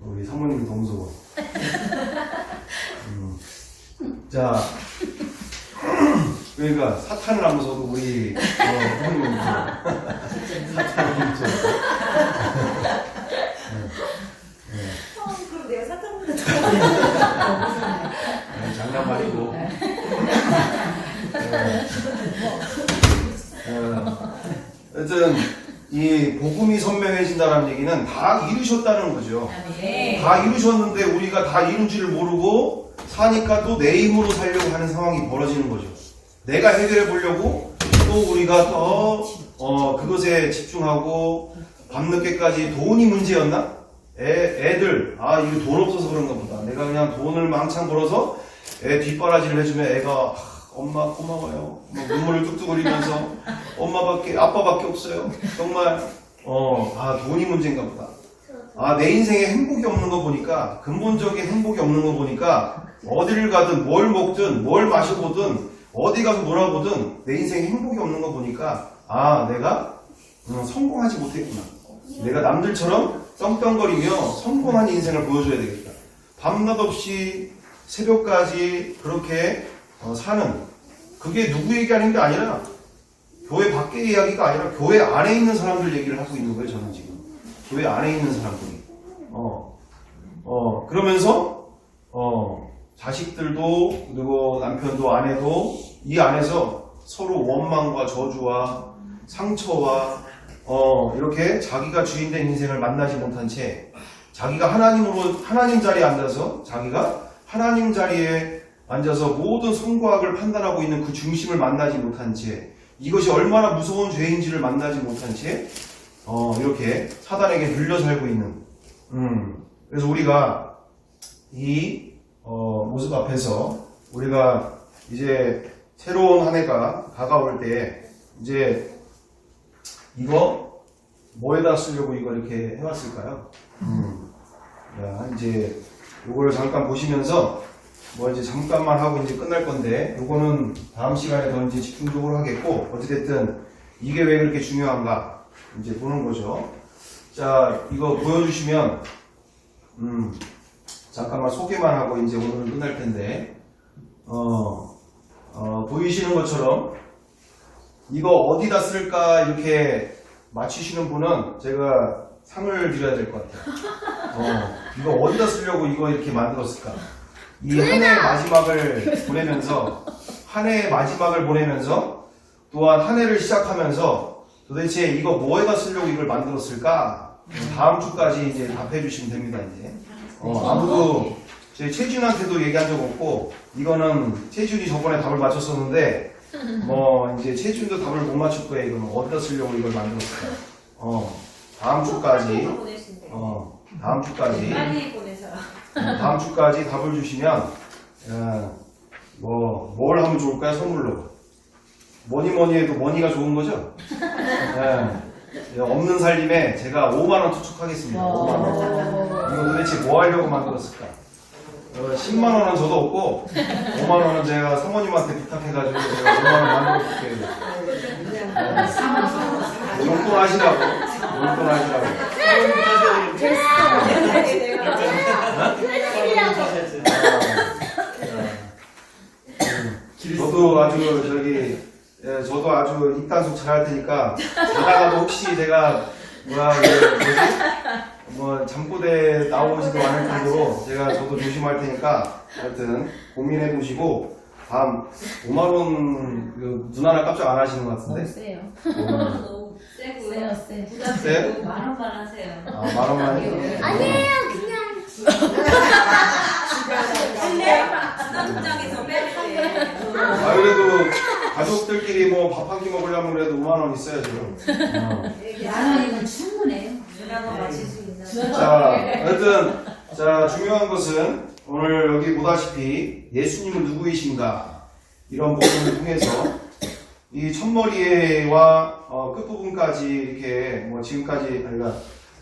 우리 사모님이 너무 무서워. 자, 그러니까 사탄을 하면서도 우리 사모님이 무서워. 사탄을 무서워. 그럼 내가 사탕보다 장난 말이고. 하여튼 이 복음이 선명해진다는 얘기는 다 이루셨다는 거죠. 다 이루셨는데 우리가 다 이룬 줄을 모르고 사니까 또 내 힘으로 살려고 하는 상황이 벌어지는 거죠. 내가 해결해 보려고 또 우리가 더 그것에 집중하고 밤늦게까지 돈이 문제였나? 애들 이거 돈 없어서 그런가 보다. 내가 그냥 돈을 망창 벌어서 애 뒷바라지를 해주면 애가 엄마 고마워요. 막 눈물을 뚝뚝 흘리면서 아빠밖에 없어요. 정말 돈이 문제인가 보다. 내 인생에 행복이 없는 거 보니까, 근본적인 행복이 없는 거 보니까 어디를 가든 뭘 먹든 뭘 마셔보든 어디 가서 놀아보든 내 인생에 행복이 없는 거 보니까 내가 성공하지 못했구나. 내가 남들처럼 떵떵거리며 성공한 인생을 보여줘야 되겠다. 밤낮 없이 새벽까지 그렇게 사는, 그게 누구 얘기하는 게 아니라 교회 밖의 이야기가 아니라 교회 안에 있는 사람들 얘기를 하고 있는 거예요. 저는 지금 교회 안에 있는 사람들이 그러면서 자식들도 그리고 남편도 아내도 이 안에서 서로 원망과 저주와 상처와 이렇게 자기가 주인된 인생을 만나지 못한 채 자기가 하나님 자리에 앉아서 자기가 하나님 자리에 앉아서 모든 선과악을 판단하고 있는 그 중심을 만나지 못한 채 이것이 얼마나 무서운 죄인지를 만나지 못한 채 이렇게 사단에게 눌려 살고 있는 그래서 우리가 이 모습 앞에서 우리가 이제 새로운 한 해가 다가올 때 이제 이거 뭐에다 쓰려고 이거 이렇게 해왔을까요? 자, 이제 요거를 잠깐 보시면서 뭐 이제 잠깐만 하고 이제 끝날 건데 요거는 다음 시간에 더 이제 집중적으로 하겠고 어찌됐든 이게 왜 그렇게 중요한가 이제 보는 거죠. 자, 이거 보여주시면 잠깐만 소개만 하고 이제 오늘은 끝날 텐데 보이시는 것처럼 이거 어디다 쓸까 이렇게 맞추시는 분은 제가 상을 드려야 될 것 같아요. 이거 어디다 쓰려고 이거 이렇게 만들었을까? 이 한 해의 마지막을 보내면서 또한 한 해를 시작하면서 도대체 이거 뭐에다 쓰려고 이걸 만들었을까? 다음 주까지 이제 답해 주시면 됩니다. 이제 아무도 제 최준한테도 얘기한 적 없고 이거는 최준이 저번에 답을 맞췄었는데 뭐 이제 최준도 답을 못 맞출 거예요. 이거는 어디다 쓰려고 이걸 만들었을까? 다음 주까지 빨리 보내서. 다음 주까지 답을 주시면 뭘 하면 좋을까요? 선물로 뭐니 해도 머니가 좋은 거죠? 없는 살림에 제가 5만원 투축하겠습니다. 5만원. 이거 도대체 뭐 하려고 만들었을까? 10만원은 저도 없고 5만원은 제가 사모님한테 부탁해가지고 제가 5만원 만들어 볼게요. 용돈 하시라고. 저도 아주 입단속 잘할 테니까 자다가도 혹시 제가 잠꼬대 나오지도 않을 정도로 저도 조심할 테니까 하여튼 고민해 보시고 다음 5만원 누나랑 깜짝 안 하시는 것 같은데? 세요. 너무 세고요. 세. 세? 10,000원 하세요. 10,000원만이요? 아니에요, 그냥. 부담장에서 빼주세요. 그래도 가족들끼리 뭐 밥 한 끼 먹으려면 그래도 5만원 있어야죠. 만원이면 충분해요. 누나가 맞힐 수 있는. 하여튼 중요한 것은 오늘 여기 보다시피 예수님은 누구이신가 이런 부분을 통해서 이 첫머리와 끝부분까지 이렇게 지금까지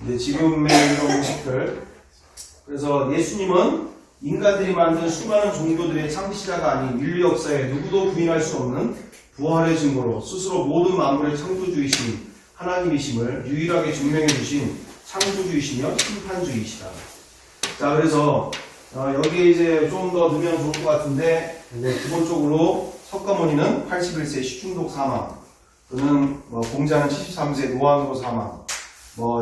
이제 지금의 이런 모습들 그래서 예수님은 인간들이 만든 수많은 종교들의 창시자가 아닌 인류 역사에 누구도 부인할 수 없는 부활의 증거로 스스로 모든 만물의 창조주이신 하나님이심을 유일하게 증명해 주신 창조주이시며 심판주이시다. 자, 그래서 여기에 이제 좀 더 넣으면 좋을 것 같은데 기본적으로 석가모니는 81세 시중독 사망 또는 공자는 73세 노안으로 사망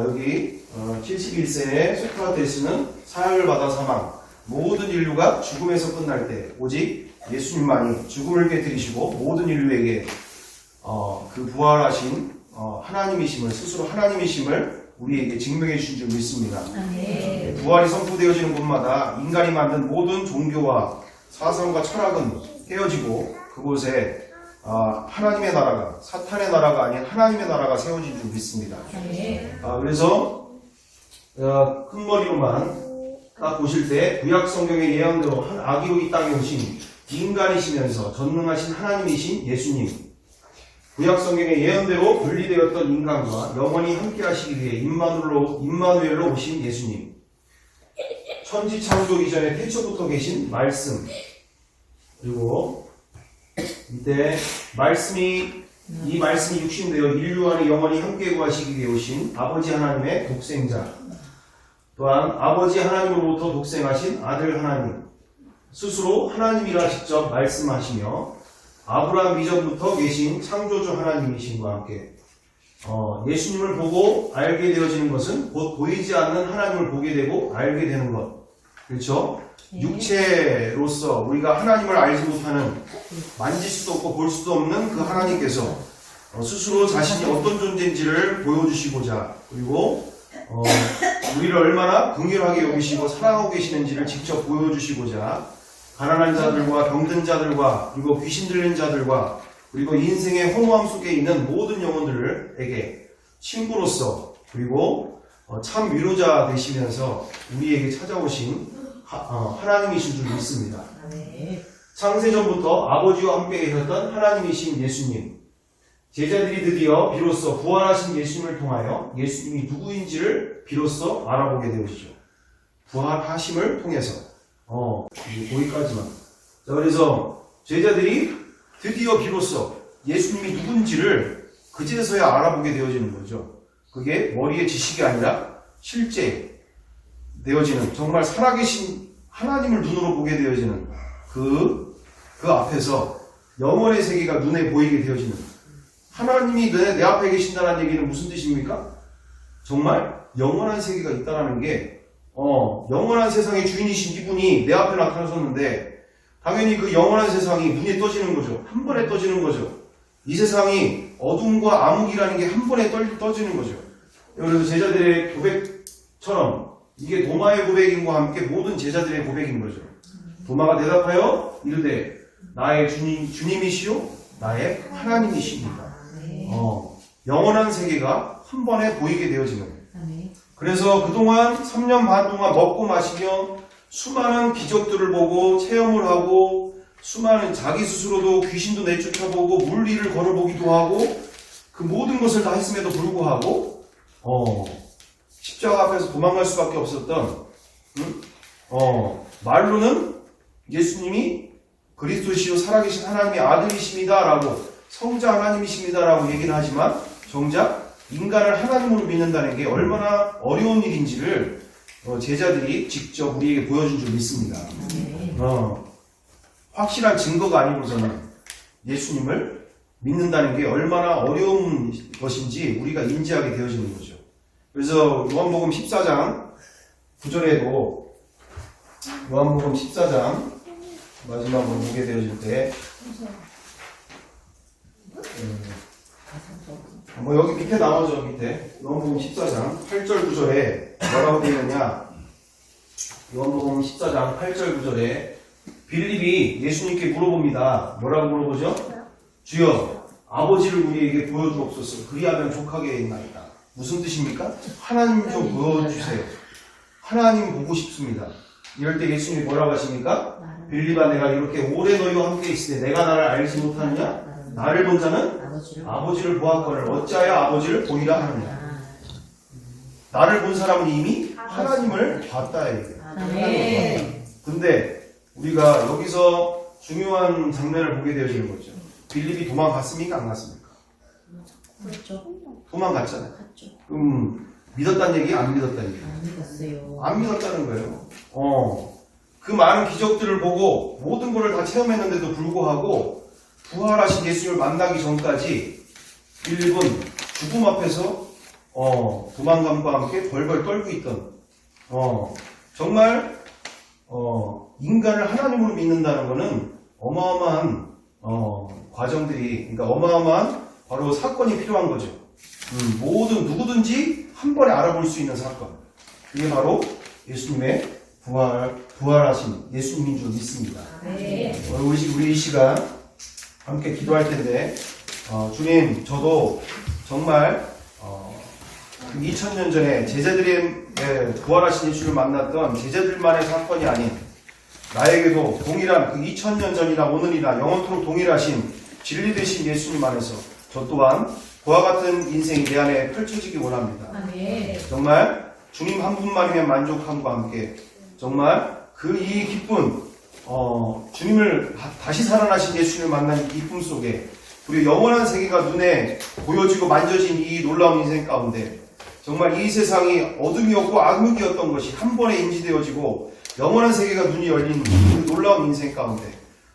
여기 71세의 소크라테스는 사약을 받아 사망 모든 인류가 죽음에서 끝날 때 오직 예수님만이 죽음을 깨뜨리시고 모든 인류에게 그 부활하신 하나님이심을 스스로 하나님이심을 우리에게 증명해 주신 줄 믿습니다. 네. 부활이 선포되어지는 곳마다 인간이 만든 모든 종교와 사상과 철학은 헤어지고 그곳에 하나님의 나라가 사탄의 나라가 아닌 하나님의 나라가 세워진 줄 믿습니다. 그래서 큰 머리로만 딱 보실 때 구약 성경의 예언대로 한 아기로 이 땅에 오신 인간이시면서 전능하신 하나님이신 예수님 구약 성경의 예언대로 분리되었던 인간과 영원히 함께 하시기 위해 임마누엘로 오신 예수님 천지 창조 이전에 태초부터 계신 말씀 그리고 이때 이 말씀이 육신되어 인류 안에 영원히 함께 구하시기 위해 오신 아버지 하나님의 독생자 또한 아버지 하나님으로부터 독생하신 아들 하나님 스스로 하나님이라 직접 말씀하시며 아브라함 이전부터 계신 창조주 하나님이신과 함께 예수님을 보고 알게 되어지는 것은 곧 보이지 않는 하나님을 보게 되고 알게 되는 것 그렇죠? 육체로서 우리가 하나님을 알지 못하는 만질 수도 없고 볼 수도 없는 그 하나님께서 스스로 자신이 어떤 존재인지를 보여주시고자 그리고 우리를 얼마나 긍휼하게 여기시고 사랑하고 계시는지를 직접 보여주시고자 가난한 자들과 병든 자들과 그리고 귀신 들린 자들과 그리고 인생의 허무함 속에 있는 모든 영혼들에게 친구로서 그리고 참 위로자 되시면서 우리에게 찾아오신 하나님이신 줄 믿습니다. 창세전부터 아버지와 함께 계셨던 하나님이신 예수님 제자들이 드디어 비로소 부활하신 예수님을 통하여 예수님이 누구인지를 비로소 알아보게 되어지죠. 부활하심을 통해서 이제 거기까지만. 자, 그래서 제자들이 드디어 비로소 예수님이 누군지를 그제서야 알아보게 되어지는 거죠. 그게 머리의 지식이 아니라 실제 되어지는, 정말 살아계신 하나님을 눈으로 보게 되어지는 그 앞에서 영원의 세계가 눈에 보이게 되어지는, 하나님이 내 앞에 계신다는 얘기는 무슨 뜻입니까? 정말 영원한 세계가 있다는 게, 영원한 세상의 주인이신 이분이 내 앞에 나타나셨는데 당연히 그 영원한 세상이 눈에 떠지는 거죠. 한 번에 떠지는 거죠. 이 세상이 어둠과 암흑이라는 게 한 번에 떠지는 거죠. 그래서 제자들의 고백처럼 이게 도마의 고백인과 함께 모든 제자들의 고백인 거죠. 도마가 대답하여 이르되 나의 주님이시요 나의 하나님이십니다. 영원한 세계가 한 번에 보이게 되어지는. 그래서 그동안 3년 반 동안 먹고 마시며 수많은 기적들을 보고 체험을 하고, 수많은 자기 스스로도 귀신도 내쫓아보고 물리를 걸어보기도 하고, 그 모든 것을 다 했음에도 불구하고 십자가 앞에서 도망갈 수밖에 없었던, 말로는 예수님이 그리스도시요 살아계신 하나님의 아들이십니다 라고, 성자 하나님이십니다 라고 얘기를 하지만 정작 인간을 하나님으로 믿는다는 게 얼마나 어려운 일인지를 제자들이 직접 우리에게 보여준 줄 믿습니다. 확실한 증거가 아니고서는 예수님을 믿는다는 게 얼마나 어려운 것인지 우리가 인지하게 되어지는 거죠. 그래서 요한복음 14장 9절에도, 요한복음 14장 마지막으로 보게 되어질 때, 여기 밑에 나오죠. 밑에 요한복음 14장 8절 9절에 뭐라고 되어 있느냐, 요한복음 14장 8절 9절에 빌립이 예수님께 물어봅니다. 뭐라고 물어보죠? 주여 아버지를 우리에게 보여주옵소서. 그리하면 족하게 있나이다. 무슨 뜻입니까? 하나님 좀 보여주세요. 하나님 보고 싶습니다. 이럴 때 예수님이 뭐라고 하십니까? 빌립아, 내가 이렇게 오래 너희와 함께 있을 때 내가 나를 알지 못하느냐? 나를 본 자는 아버지를 보았거늘 어찌하여 아버지를 보이라 하느냐. 나를 본 사람은 이미 하나님을 봤다 얘기해요. 근데 우리가 여기서 중요한 장면을 보게 되어지는 거죠. 빌립이 도망갔습니까? 안 갔습니까? 도망갔잖아요. 그럼 믿었다는 얘기? 안 믿었다는 얘기? 안 믿었어요. 안 믿었다는 거예요. 그 많은 기적들을 보고 모든 것을 다 체험했는데도 불구하고 부활하신 예수를 만나기 전까지 빌립은 죽음 앞에서 도망감과 함께 벌벌 떨고 있던, 정말 인간을 하나님으로 믿는다는 것은 어마어마한 과정들이, 그러니까 어마어마한 바로 사건이 필요한 거죠. 모든 누구든지 한 번에 알아볼 수 있는 사건, 그게 바로 예수님의 부활하신 예수님인 줄 믿습니다. 우리 이 시간 함께 기도할 텐데, 주님, 저도 정말 2000년 전에 제자들의 부활하신 예수를 만났던 제자들만의 사건이 아닌 나에게도 동일한 그 2000년 전이나 오늘이나 영원토록 동일하신 진리 되신 예수님 안에서 저 또한 그와 같은 인생이 내 안에 펼쳐지기 원합니다. 정말 주님 한 분만이면 만족함과 함께 정말 이 기쁜 주님을 다시 살아나신 예수님을 만난 이 기쁨 속에 우리 영원한 세계가 눈에 보여지고 만져진 이 놀라운 인생 가운데 정말 이 세상이 어둠이었고 악몽이었던 것이 한 번에 인지되어지고 영원한 세계가 눈이 열린 그 놀라운 인생 가운데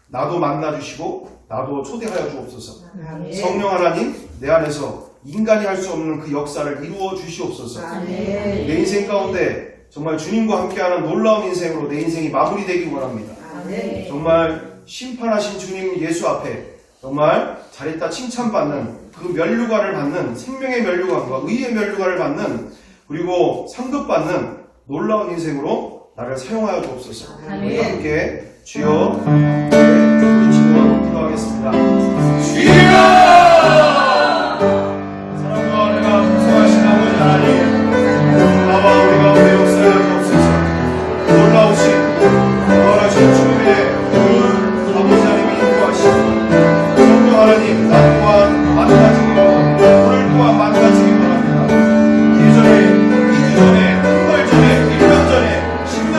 나도 만나주시고 나도 초대하여 주옵소서. 성령 하나님, 내 안에서 인간이 할 수 없는 그 역사를 이루어 주시옵소서. 내 인생 가운데 정말 주님과 함께하는 놀라운 인생으로 내 인생이 마무리되기 원합니다. 정말 심판하신 주님 예수 앞에 정말 잘했다 칭찬받는 그 면류관을 받는, 생명의 면류관과 의의 면류관을 받는, 그리고 상급받는 놀라운 인생으로 나를 사용하여 주옵소서. 우리 함께 주여 우리 친구와 기도하겠습니다. 주여! 사랑과 은혜가 풍성하신 아버지 하나님, 아바 우리 가운데 역사하여 주옵소서. 놀라우신 부활하신 주님의 그 아버지 하나님이 인도하시고 성령 하나님, 나 또한 만나지기 원합니다. 오늘 또한 만나지기 원합니다. 예전에, 2주 전에, 한 달 전에, 1년 전에, 10년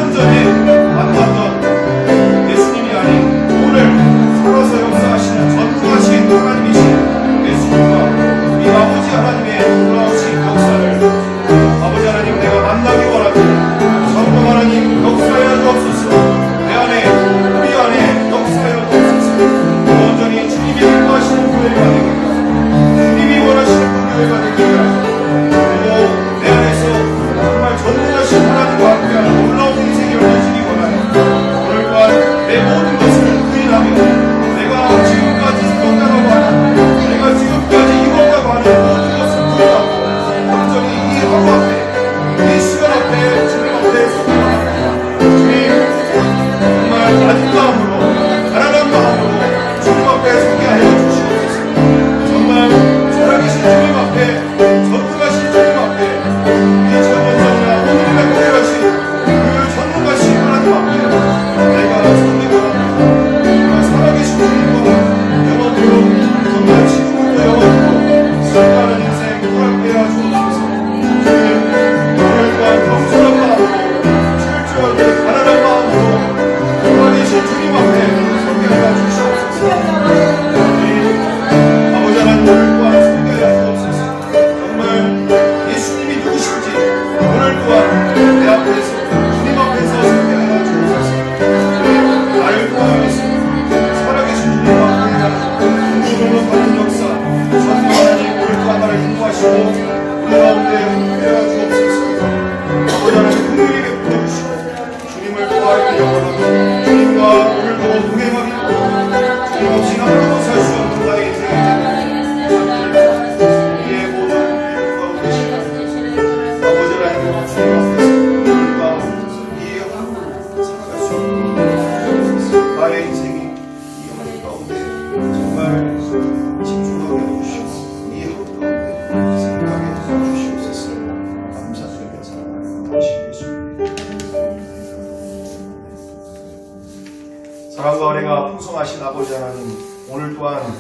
아버지 하나님, 오늘 또한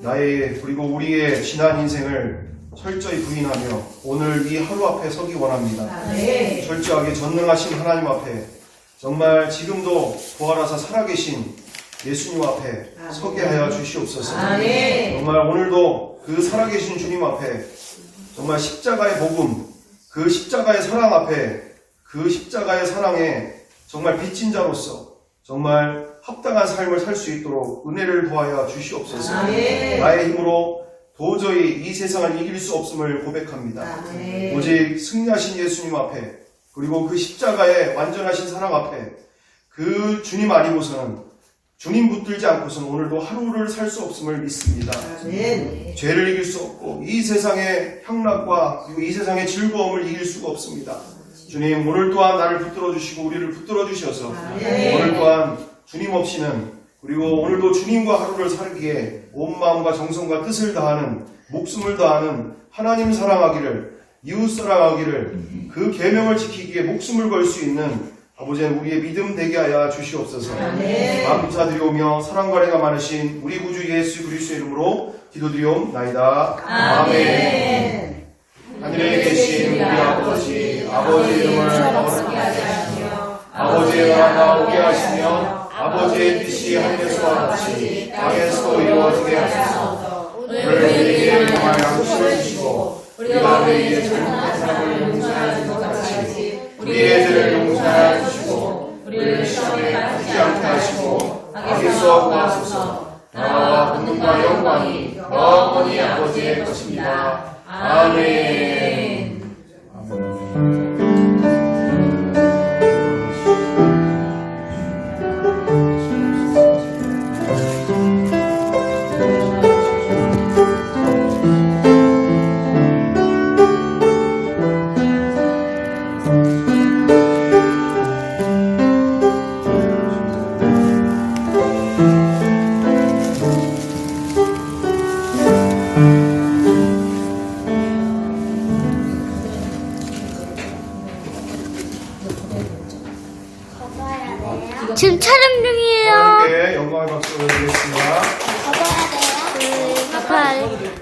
나의 그리고 우리의 지난 인생을 철저히 부인하며 오늘 이 하루 앞에 서기 원합니다. 철저하게 전능하신 하나님 앞에 정말 지금도 부활하사 살아계신 예수님 앞에 서게 하여 주시옵소서. 정말 오늘도 그 살아계신 주님 앞에 정말 십자가의 복음, 그 십자가의 사랑 앞에 그 십자가의 사랑에 정말 빚진 자로서 정말 합당한 삶을 살 수 있도록 은혜를 더하여 주시옵소서. 나의 힘으로 도저히 이 세상을 이길 수 없음을 고백합니다. 오직 승리하신 예수님 앞에 그리고 그 십자가의 완전하신 사랑 앞에 그 주님 아니고서는 주님 붙들지 않고서는 오늘도 하루를 살 수 없음을 믿습니다. 죄를 이길 수 없고 이 세상의 향락과 그리고 이 세상의 즐거움을 이길 수가 없습니다. 주님, 오늘 또한 나를 붙들어 주시고 우리를 붙들어 주셔서 오늘 또한 주님 없이는 그리고 오늘도 주님과 하루를 살기에 온 마음과 정성과 뜻을 다하는 목숨을 다하는 하나님 사랑하기를 이웃 사랑하기를 그 계명을 지키기에 목숨을 걸 수 있는 아버지는 우리의 믿음 되게 하여 주시옵소서. 감사드리오며 사랑과 은혜가 많으신 우리 구주 예수 그리스도의 이름으로 기도드리옵나이다. 아멘. 하늘에 계신 우리 아버지, 아버지의 이름을 거룩하게 하시며 아버지의 나라가 오게 하시며 아버지의 뜻이 하늘에서와 같이 땅에서도 이루어지게 하소서. 오늘 우리에게 정말 양식을 주시고 우리가 우리에게 잘못한 사람을 용서하는 것 같이 우리의 죄를 용서하여 주시고 우리를 시험에 빠지지 않게 하시고 악에서 구하소서. 나라와 권능과 영광이 영원히 아버지의 것입니다. 아멘. 지금 촬영 중이에요. 하나님께 영광의 박수 드리겠습니다. 가봐야 돼요.